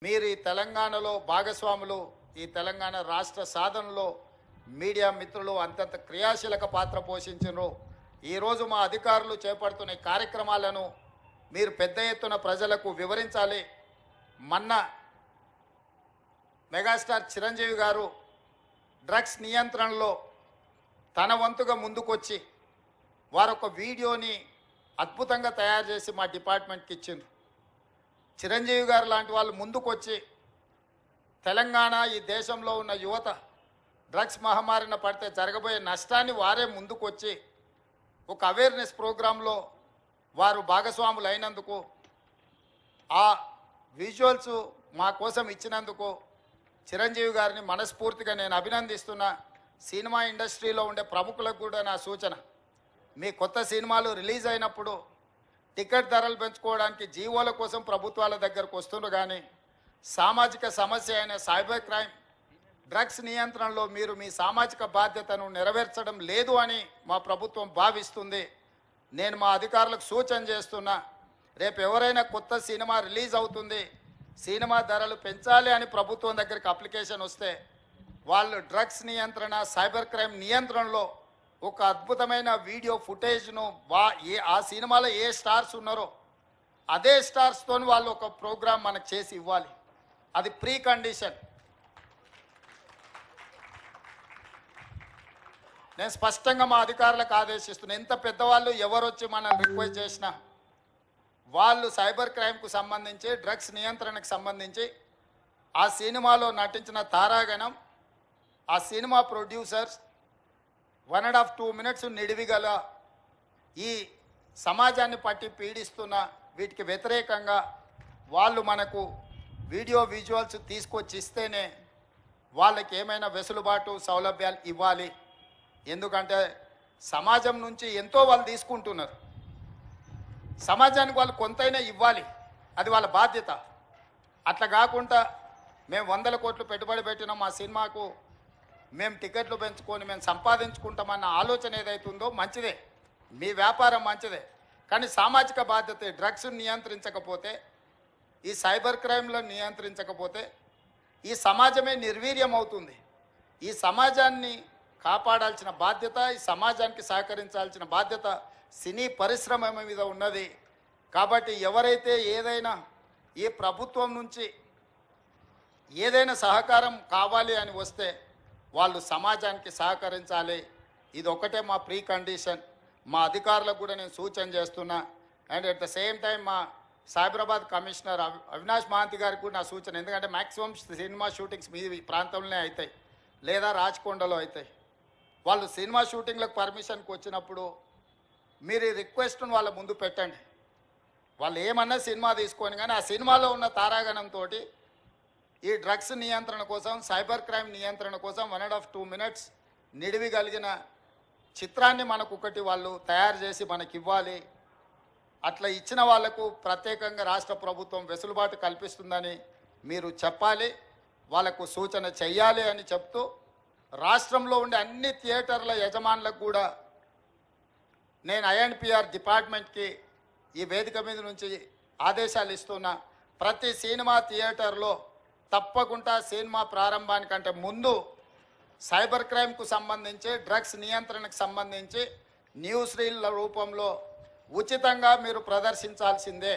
మీరు ఈ తెలంగాణలో భాగస్వాములు, ఈ తెలంగాణ రాష్ట్ర సాధనలో మీడియా మిత్రులు అంతంత క్రియాశీలక పాత్ర పోషించారు. ఈరోజు మా అధికారులు చేపడుతున్న కార్యక్రమాలను మీరు పెద్ద ఎత్తున ప్రజలకు వివరించాలి. మొన్న మెగాస్టార్ చిరంజీవి గారు డ్రగ్స్ నియంత్రణలో తన వంతుగా ముందుకొచ్చి వారొక వీడియోని అద్భుతంగా తయారు చేసి మా డిపార్ట్మెంట్కి ఇచ్చిండ్రు. చిరంజీవి గారు లాంటి వాళ్ళు ముందుకొచ్చి తెలంగాణ ఈ దేశంలో ఉన్న యువత డ్రగ్స్ మహమ్మారిన పడితే జరగబోయే నష్టాన్ని వారే ముందుకొచ్చి ఒక అవేర్నెస్ ప్రోగ్రాంలో వారు భాగస్వాములు అయినందుకు, ఆ విజువల్స్ మా కోసం ఇచ్చినందుకు చిరంజీవి గారిని మనస్ఫూర్తిగా నేను అభినందిస్తున్నా. సినిమా ఇండస్ట్రీలో ఉండే ప్రముఖులకు కూడా నా సూచన, మీ కొత్త సినిమాలు రిలీజ్ అయినప్పుడు టికెట్ ధరలు పెంచుకోవడానికి జీవోల కోసం ప్రభుత్వాల దగ్గరకు వస్తున్నారు, కానీ సామాజిక సమస్య అయిన సైబర్ క్రైమ్ డ్రగ్స్ నియంత్రణలో మీరు మీ సామాజిక బాధ్యతను నెరవేర్చడం లేదు అని మా ప్రభుత్వం భావిస్తుంది. నేను మా అధికారులకు సూచన చేస్తున్నా, రేపు ఎవరైనా కొత్త సినిమా రిలీజ్ అవుతుంది, సినిమా ధరలు పెంచాలి అని ప్రభుత్వం దగ్గరికి అప్లికేషన్ వస్తే వాళ్ళు డ్రగ్స్ నియంత్రణ, సైబర్ క్రైమ్ నియంత్రణలో ఒక అద్భుతమైన వీడియో ఫుటేజ్ను ఆ సినిమాలో ఏ స్టార్స్ ఉన్నారో అదే స్టార్స్తో వాళ్ళు ఒక ప్రోగ్రాం మనకు చేసి ఇవ్వాలి. అది ప్రీ కండిషన్. నేను స్పష్టంగా మా అధికారులకు ఆదేశిస్తున్నాను, ఎంత పెద్దవాళ్ళు ఎవరు వచ్చి మనల్ని రిక్వెస్ట్ చేసినా వాళ్ళు సైబర్ క్రైమ్కు సంబంధించి, డ్రగ్స్ నియంత్రణకు సంబంధించి ఆ సినిమాలో నటించిన తారాగణం, ఆ సినిమా ప్రొడ్యూసర్స్ 1.5-2 మినిట్స్ నిడివిగల ఈ సమాజాన్ని పట్టి పీడిస్తున్న వీటికి వ్యతిరేకంగా వాళ్ళు మనకు వీడియో విజువల్స్ తీసుకొచ్చి ఇస్తేనే వాళ్ళకి ఏమైనా వెసులుబాటు సౌలభ్యాలు ఇవ్వాలి. ఎందుకంటే సమాజం నుంచి ఎంతో వాళ్ళు తీసుకుంటున్నారు, సమాజానికి వాళ్ళు కొంతైనా ఇవ్వాలి, అది వాళ్ళ బాధ్యత. అట్లా కాకుండా మేము 100 కోట్లు పెట్టుబడి పెట్టినాం మా సినిమాకు, మేము టికెట్లు పెంచుకొని మేము సంపాదించుకుంటామన్న ఆలోచన ఏదైతుందో మంచిదే, మీ వ్యాపారం మంచిదే, కానీ సామాజిక బాధ్యత డ్రగ్స్ నియంత్రించకపోతే, ఈ సైబర్ క్రైమ్లో నియంత్రించకపోతే ఈ సమాజమే నిర్వీర్యం అవుతుంది. ఈ సమాజాన్ని కాపాడాల్సిన బాధ్యత, ఈ సమాజానికి సహకరించాల్సిన బాధ్యత సినీ పరిశ్రమ మీద ఉన్నది. కాబట్టి ఎవరైతే ఏదైనా ఈ ప్రభుత్వం నుంచి ఏదైనా సహకారం కావాలి అని వస్తే వాళ్ళు సమాజానికి సహకరించాలి. ఇది ఒకటే మా ప్రీ కండిషన్. మా అధికారులకు కూడా నేను సూచన చేస్తున్నా. And at the same time మా సైబరాబాద్ కమిషనర్ అవినాష్ మహాంతి గారికి కూడా నా సూచన, ఎందుకంటే మ్యాక్సిమం సినిమా షూటింగ్స్ మీ ప్రాంతంలోనే అవుతాయి లేదా రాచకొండలో అవుతాయి. వాళ్ళు సినిమా షూటింగ్లకు పర్మిషన్కి వచ్చినప్పుడు మీరు ఈ రిక్వెస్ట్ను వాళ్ళ ముందు పెట్టండి. వాళ్ళు ఏమన్నా సినిమా తీసుకొని, కానీ ఆ సినిమాలో ఉన్న తారాగణంతో ఈ డ్రగ్స్ నియంత్రణ కోసం, సైబర్ క్రైమ్ నియంత్రణ కోసం 1.5-2 మినిట్స్ నిడివి కలిగిన చిత్రాన్ని మనకు ఒకటి వాళ్ళు తయారు చేసి మనకి ఇవ్వాలి. అట్లా ఇచ్చిన వాళ్లకు ప్రత్యేకంగా రాష్ట్ర ప్రభుత్వం వెసులుబాటు కల్పిస్తుందని మీరు చెప్పాలి, వాళ్ళకు సూచన చెయ్యాలి అని చెప్తూ, రాష్ట్రంలో ఉండే అన్ని థియేటర్ల యజమానులకు కూడా నేను ఐఎన్పిఆర్ డిపార్ట్మెంట్కి ఈ వేదిక మీద నుంచి ఆదేశాలు ఇస్తున్నా. ప్రతి సినిమా థియేటర్లో తప్పకుండా సినిమా ప్రారంభానికంటే ముందు సైబర్ క్రైమ్కు సంబంధించి, డ్రగ్స్ నియంత్రణకు సంబంధించి న్యూస్ రీల్ల రూపంలో ఉచితంగా మీరు ప్రదర్శించాల్సిందే.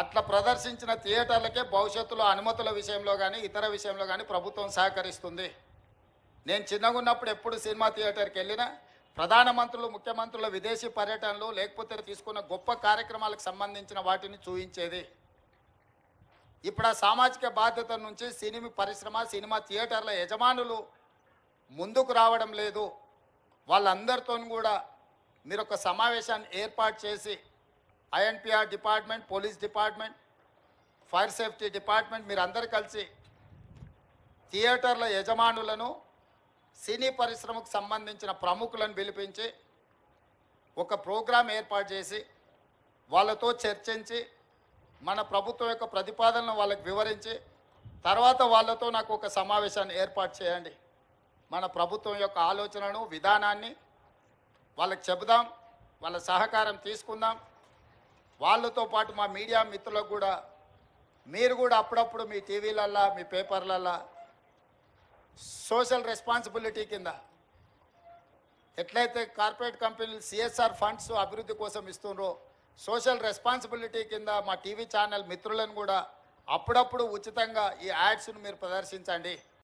అట్లా ప్రదర్శించిన థియేటర్లకే భవిష్యత్తులో అనుమతుల విషయంలో కానీ ఇతర విషయంలో కానీ ప్రభుత్వం సహకరిస్తుంది. నేను చిన్నగా ఉన్నప్పుడు ఎప్పుడు సినిమా థియేటర్కి వెళ్ళినా ప్రధానమంత్రులు, ముఖ్యమంత్రుల విదేశీ పర్యటనలు లేకపోతే తీసుకున్న గొప్ప కార్యక్రమాలకు సంబంధించిన వాటిని చూపించేది. ఇప్పుడు ఆ సామాజిక బాధ్యత నుంచి సినిమా పరిశ్రమ, సినిమా థియేటర్ల యజమానులు ముందుకు రావడం లేదు. వాళ్ళందరితో కూడా మీరు ఒక సమావేశాన్ని ఏర్పాటు చేసి INPR department, police department, fire safety department మీరు అందరు కలిసి థియేటర్ల యజమానులను, సినీ పరిశ్రమకు సంబంధించిన ప్రముఖులను పిలిపించి ఒక ప్రోగ్రాం ఏర్పాటు చేసి వాళ్ళతో చర్చించి మన ప్రభుత్వం యొక్క ప్రతిపాదనను వాళ్ళకి వివరించి తర్వాత వాళ్ళతో నాకు ఒక సమావేశాన్ని ఏర్పాటు చేయండి. మన ప్రభుత్వం యొక్క ఆలోచనను, విధానాన్ని వాళ్ళకి చెబుదాం, వాళ్ళ సహకారం తీసుకుందాం. వాళ్ళతో పాటు మా మీడియా మిత్రులకు కూడా మీరు కూడా అప్పుడప్పుడు మీ టీవీలల్లో మీ పేపర్లల్లో సోషల్ రెస్పాన్సిబిలిటీ కింద ఎట్లయితే కార్పొరేట్ కంపెనీలు సిఎస్ఆర్ ఫండ్స్ అభివృద్ధి కోసం ఇస్తుండ్రో సోషల్ రెస్పాన్సిబిలిటీ కింద మా టీవీ ఛానల్ మిత్రులను కూడా అప్పుడప్పుడు ఉచితంగా ఈ యాడ్స్ను మీరు ప్రదర్శించండి.